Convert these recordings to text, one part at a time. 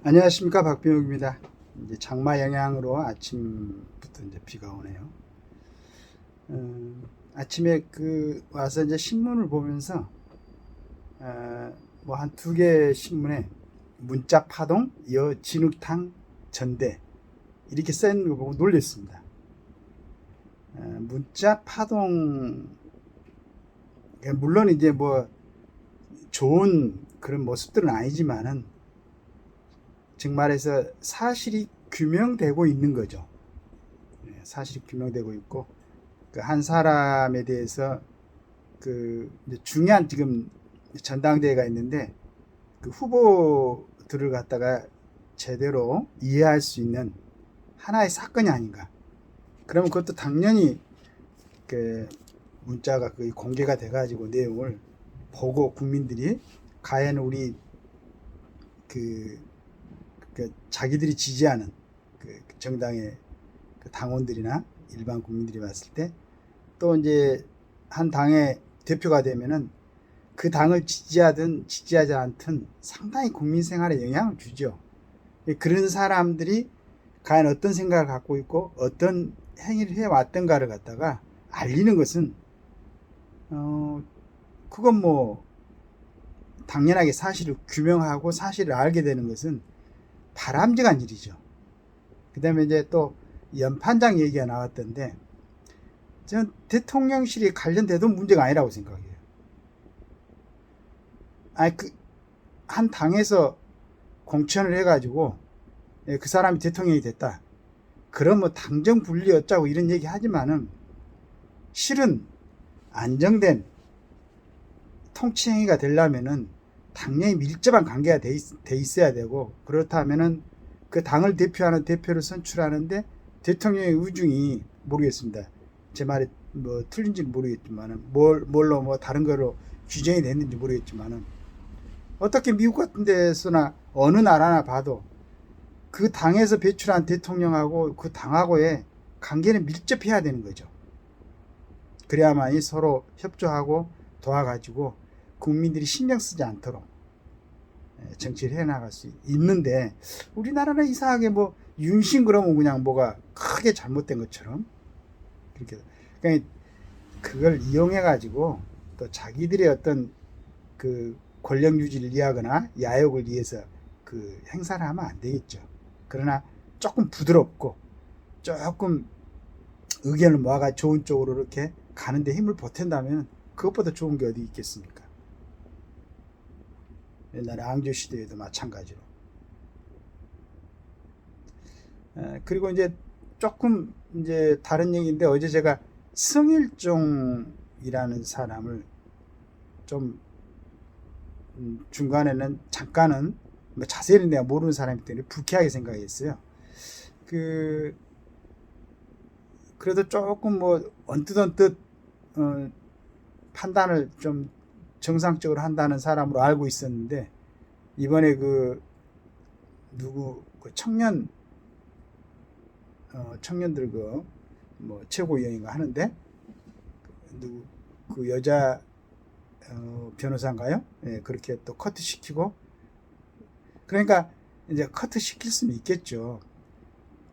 안녕하십니까, 박병욱입니다. 이제 장마 영향으로 아침부터 이제 비가 오네요. 아침에 와서 이제 신문을 보면서 뭐 한 두 개 신문에 문자 파동, 진흙탕, 전대 이렇게 써 있는 거 보고 놀랐습니다. 문자 파동, 물론 이제 뭐 좋은 그런 모습들은 아니지만은 즉 말해서 사실이 규명되고 있는 거죠. 사실이 규명되고 있고 그 한 사람에 대해서 중요한 지금 전당대회가 있는데 그 후보들을 갖다가 제대로 이해할 수 있는 하나의 사건이 아닌가. 그러면 그것도 당연히 그 문자가 공개가 돼가지고 내용을 보고 국민들이 과연 우리 그 자기들이 지지하는 정당의 당원들이나 일반 국민들이 봤을 때 또 이제 한 당의 대표가 되면은 그 당을 지지하든 지지하지 않든 상당히 국민 생활에 영향을 주죠. 그런 사람들이 과연 어떤 생각을 갖고 있고 어떤 행위를 해왔던가를 갖다가 알리는 것은 그건 뭐 당연하게 사실을 규명하고 사실을 알게 되는 것은 바람직한 일이죠. 그 다음에 이제 또 연판장 얘기가 나왔던데 저는 대통령실이 관련돼도 문제가 아니라고 생각해요. 아니 한 당에서 공천을 해가지고 그 사람이 대통령이 됐다. 그러면 당정 분리 어쩌고 이런 얘기 하지만은 실은 안정된 통치행위가 되려면은 당연히 밀접한 관계가 돼 있어야 되고 그렇다면은 그 당을 대표하는 대표를 선출하는데 대통령의 의중이 모르겠습니다. 제 말이 뭐 틀린지는 모르겠지만은 뭘로 뭐 다른 거로 규정이 됐는지 모르겠지만은 어떻게 미국 같은 데서나 어느 나라나 봐도 그 당에서 배출한 대통령하고 그 당하고의 관계는 밀접해야 되는 거죠. 그래야만이 서로 협조하고 도와가지고 국민들이 신경 쓰지 않도록 정치를 해나갈 수 있는데 우리나라는 이상하게 뭐 윤신 그러면 그냥 뭐가 크게 잘못된 것처럼 그렇게 그러니까 그걸 이용해 가지고 또 자기들의 어떤 그 권력 유지를 위하거나 야욕을 위해서 그 행사를 하면 안 되겠죠. 그러나 조금 부드럽고 조금 의견을 모아가 좋은 쪽으로 이렇게 가는데 힘을 보탠다면 그것보다 좋은 게 어디 있겠습니까? 옛날에 앙조 시대에도 마찬가지로. 그리고 이제 조금 이제 다른 얘기인데 어제 제가 성일종이라는 사람을 좀 중간에는 잠깐은 뭐 자세히는 내가 모르는 사람이기 때문에 불쾌하게 생각했어요. 그 그래도 조금 뭐 언뜻 판단을 좀 정상적으로 한다는 사람으로 알고 있었는데 이번에 청년들 뭐 최고위원인가 하는데 그 여자 변호사인가요? 예, 그렇게 또 커트 시키고 그러니까 이제 커트 시킬 수는 있겠죠.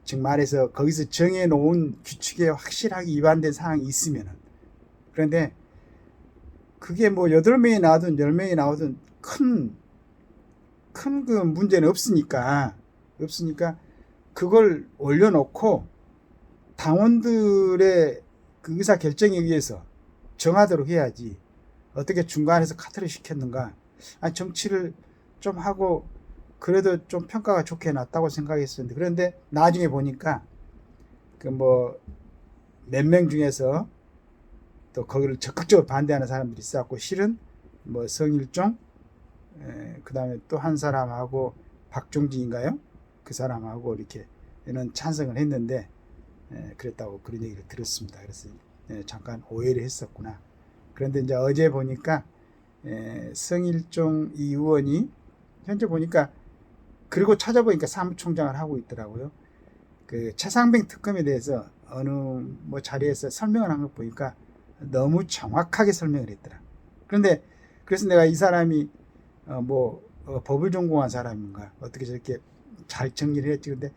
즉 말해서 거기서 정해놓은 규칙에 확실하게 위반된 사항이 있으면은 그런데 그게 뭐 8명이 나오든 10명이 나오든 큰 그 문제는 없으니까 그걸 올려놓고 당원들의 그 의사 결정에 의해서 정하도록 해야지 어떻게 중간에서 카트를 시켰는가. 정치를 좀 하고 그래도 좀 평가가 좋게 났다고 생각했었는데 그런데 나중에 보니까 그 뭐 몇 명 중에서 또 거기를 적극적으로 반대하는 사람들이 있었고 실은 뭐 성일종 그 다음에 또 한 사람하고 박종진인가요? 그 사람하고 이렇게는 찬성을 했는데 그랬다고 그런 얘기를 들었습니다. 그래서 잠깐 오해를 했었구나. 그런데 이제 어제 보니까 성일종 이 의원이 현재 보니까 그리고 찾아보니까 사무총장을 하고 있더라고요. 그 최상병 특검에 대해서 어느 뭐 자리에서 설명을 한 거 보니까 너무 정확하게 설명을 했더라. 그런데 그래서 내가 이 사람이 법을 전공한 사람인가 어떻게 저렇게 잘 정리를 했지. 근데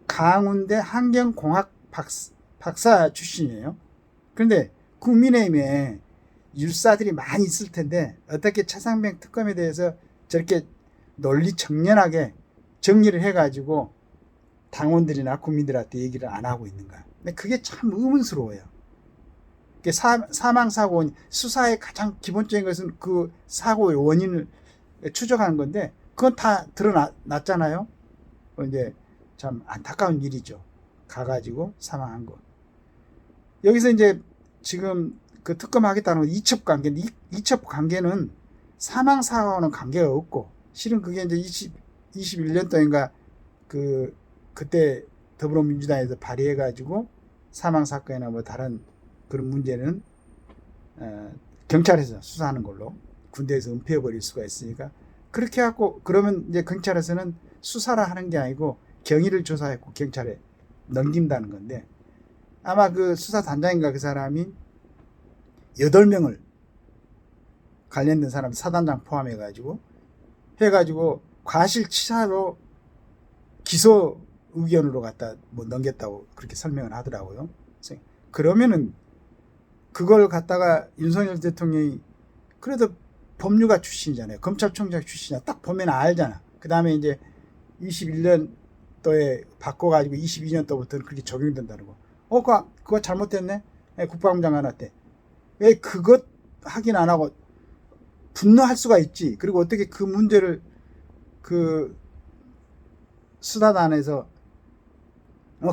강원대 환경공학 박사 출신이에요. 그런데 국민의힘에 율사들이 많이 있을 텐데 어떻게 차상병 특검에 대해서 저렇게 논리 청렴하게 정리를 해가지고 당원들이나 국민들한테 얘기를 안 하고 있는가. 근데 그게 참 의문스러워요. 사망사고 수사의 가장 기본적인 것은 그 사고의 원인을 추적하는 건데 그건 다 드러났잖아요. 이제 참 안타까운 일이죠. 가가지고 사망한 거. 여기서 이제 지금 그 특검하겠다는 이첩 관계인데 이첩 관계는 사망 사고와는 관계가 없고 실은 그게 이제 21년도인가 그때 더불어민주당에서 발의해가지고 사망 사건이나 뭐 다른 그런 문제는 경찰에서 수사하는 걸로 군대에서 은폐해버릴 수가 있으니까 그렇게 해갖고 그러면 이제 경찰에서는 수사를 하는 게 아니고 경위를 조사했고 경찰에 넘긴다는 건데 아마 그 수사단장인가 그 사람이 8명을 관련된 사람 사단장 포함해가지고 과실치사로 기소 의견으로 갖다 뭐 넘겼다고 그렇게 설명을 하더라고요. 그러면은 그걸 갖다가 윤석열 대통령이 그래도 법률가 출신이잖아요. 검찰총장 출신이야. 딱 보면 알잖아. 그 다음에 이제 21년도에 바꿔가지고 22년도부터는 그렇게 적용된다는 거. 그거 잘못됐네? 국방부 장관한테. 왜 그것 확인 안 하고 분노할 수가 있지. 그리고 어떻게 그 문제를 그 수사단에서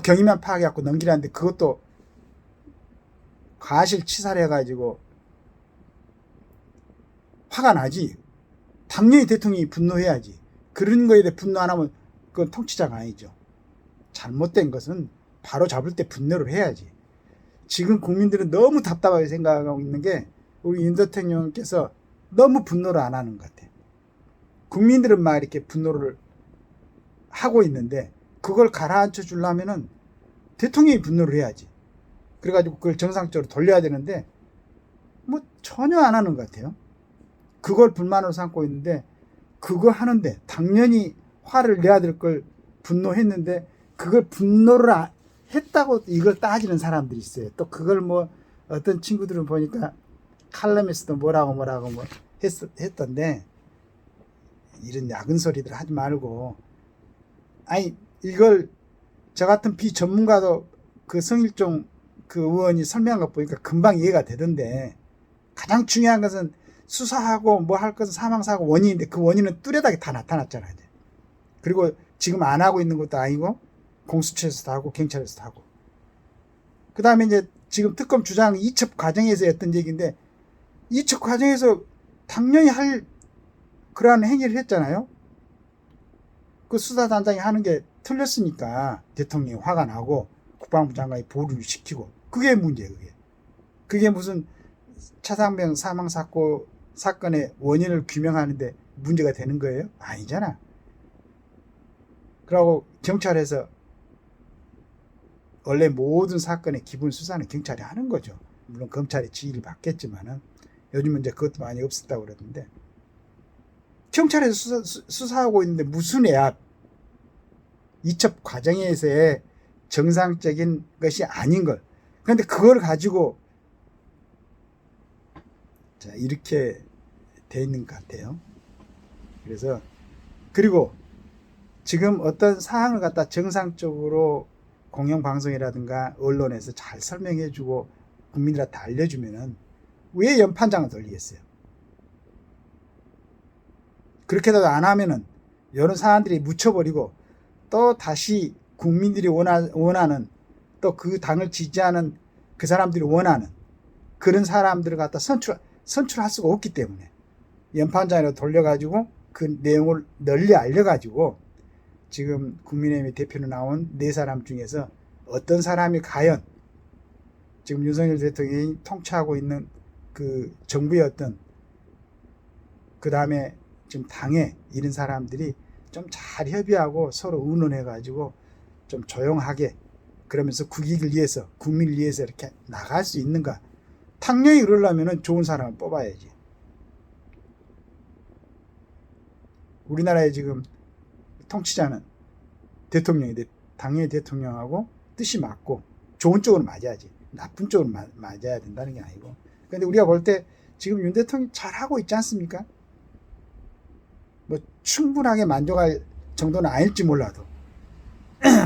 경위만 파악해갖고 넘기라는데 그것도 과실치사를 해가지고 화가 나지. 당연히 대통령이 분노해야지. 그런 거에 대해 분노 안 하면 그건 통치자가 아니죠. 잘못된 것은 바로 잡을 때 분노를 해야지. 지금 국민들은 너무 답답하게 생각하고 있는 게 우리 윤 대통령께서 너무 분노를 안 하는 것 같아. 국민들은 막 이렇게 분노를 하고 있는데 그걸 가라앉혀 주려면은 대통령이 분노를 해야지. 그래가지고 그걸 정상적으로 돌려야 되는데 뭐 전혀 안 하는 것 같아요. 그걸 불만으로 삼고 있는데 그거 하는데 당연히 화를 내야 될 걸 분노했는데 그걸 분노를 했다고 이걸 따지는 사람들이 있어요. 또 그걸 뭐 어떤 친구들은 보니까 칼럼에서도 뭐라고 했던데 이런 야근 소리들 하지 말고 아니 이걸 저 같은 비전문가도 그 성일종 그 의원이 설명한 거 보니까 금방 이해가 되던데 가장 중요한 것은 수사하고 뭐 할 것은 사망사고 원인인데 그 원인은 뚜렷하게 다 나타났잖아요. 그리고 지금 안 하고 있는 것도 아니고 공수처에서도 하고 경찰에서도 하고 그 다음에 이제 지금 특검 주장 이첩 과정에서 했던 얘기인데 이첩 과정에서 당연히 할 그러한 행위를 했잖아요. 그 수사단장이 하는 게 틀렸으니까 대통령이 화가 나고 국방부 장관이 보류를 시키고 그게 문제예요. 그게 무슨 차상병 사망 사건의 원인을 규명하는데 문제가 되는 거예요? 아니잖아. 그리고 경찰에서 원래 모든 사건의 기본 수사는 경찰이 하는 거죠. 물론 검찰이 지휘를 받겠지만은 요즘은 이제 그것도 많이 없었다고 그러던데 경찰에서 수사하고 있는데 무슨 애야 이첩 과정에서의 정상적인 것이 아닌 걸. 그런데 그걸 가지고 자 이렇게 돼 있는 것 같아요. 그래서 그리고 지금 어떤 사항을 갖다 정상적으로 공영방송이라든가 언론에서 잘 설명해주고 국민들한테 알려주면은 왜 연판장을 돌리겠어요? 그렇게라도 안 하면은 이런 사람들이 묻혀버리고 또 다시 국민들이 원하는 또 그 당을 지지하는 그 사람들이 원하는 그런 사람들을 갖다 선출할 수가 없기 때문에 연판장으로 돌려가지고 그 내용을 널리 알려가지고 지금 국민의힘의 대표로 나온 4사람 중에서 어떤 사람이 과연 지금 윤석열 대통령이 통치하고 있는 그 정부의 어떤 그 다음에 지금 당에 이런 사람들이 좀 잘 협의하고 서로 의논해가지고 좀 조용하게 그러면서 국익을 위해서 국민을 위해서 이렇게 나갈 수 있는가. 당연히 그러려면 좋은 사람을 뽑아야지. 우리나라의 지금 통치자는 당연히 대통령하고 뜻이 맞고 좋은 쪽으로 맞아야지. 나쁜 쪽으로 맞아야 된다는 게 아니고. 근데 우리가 볼 때 지금 윤 대통령이 잘하고 있지 않습니까? 뭐 충분하게 만족할 정도는 아닐지 몰라도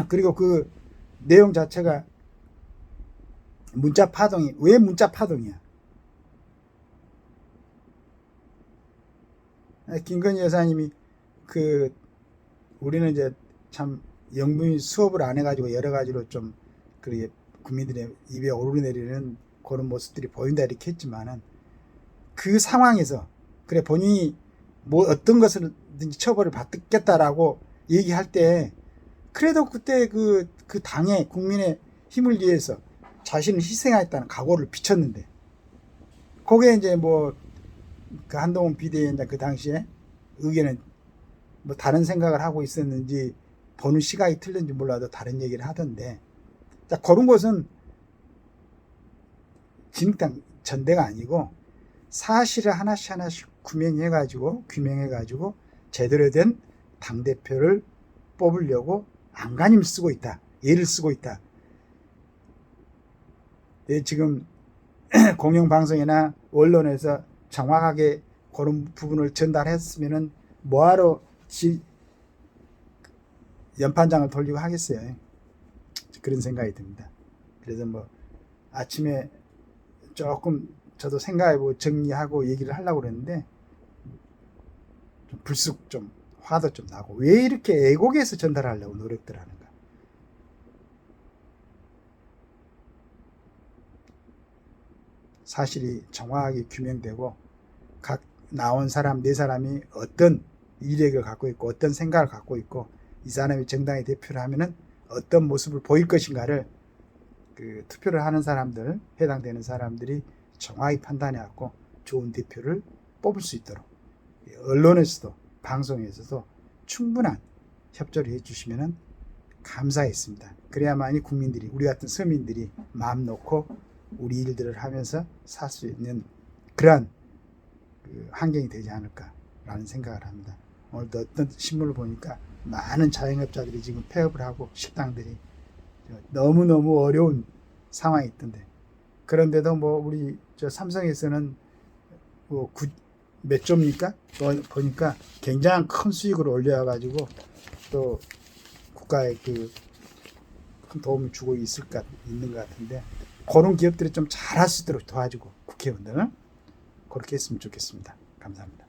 그리고 그 내용 자체가 문자 파동이 왜 문자 파동이야? 김건희 여사님이 그 우리는 이제 참 영분이 수업을 안 해가지고 여러 가지로 좀 그렇게 국민들의 입에 오르내리는 그런 모습들이 보인다 이렇게 했지만은 그 상황에서 그래 본인이 뭐 어떤 것을든지 처벌을 받겠다라고 얘기할 때 그래도 그때 그 당의 국민의 힘을 위해서 자신을 희생하겠다는 각오를 비쳤는데 거기에 이제 뭐 그 한동훈 비대위원장 그 당시에 의견은 뭐 다른 생각을 하고 있었는지 보는 시각이 틀린지 몰라도 다른 얘기를 하던데 자 그런 것은 진흙탕 전대가 아니고 사실을 하나씩 규명해가지고 제대로 된 당대표를 뽑으려고 안간힘을 쓰고 있다. 애를 쓰고 있다. 지금 공영방송이나 언론에서 정확하게 그런 부분을 전달했으면은 뭐하러 연판장을 돌리고 하겠어요. 그런 생각이 듭니다. 그래서 뭐 아침에 조금 저도 생각해보고 정리하고 얘기를 하려고 그랬는데 좀 불쑥 좀 화도 좀 나고 왜 이렇게 애국에서 전달하려고 노력들 하는가. 사실이 정확하게 규명되고 각 나온 사람 네 사람이 어떤 이력을 갖고 있고 어떤 생각을 갖고 있고 이 사람이 정당의 대표를 하면은 어떤 모습을 보일 것인가를 그 투표를 하는 사람들 해당되는 사람들이 정확히 판단해 갖고 좋은 대표를 뽑을 수 있도록 언론에서도 방송에서도 충분한 협조를 해주시면 감사했습니다. 그래야만이 국민들이 우리 같은 서민들이 마음 놓고 우리 일들을 하면서 살 수 있는 그러한 환경이 되지 않을까라는 생각을 합니다. 오늘도 어떤 신문을 보니까 많은 자영업자들이 지금 폐업을 하고 식당들이 너무너무 어려운 상황이 있던데 그런데도 뭐 우리 저 삼성에서는 뭐 몇 조입니까? 보니까 굉장히 큰 수익을 올려가지고 또 국가에 그 큰 도움을 주고 있는 것 같은데 그런 기업들이 좀 잘할 수 있도록 도와주고 국회의원들 그렇게 했으면 좋겠습니다. 감사합니다.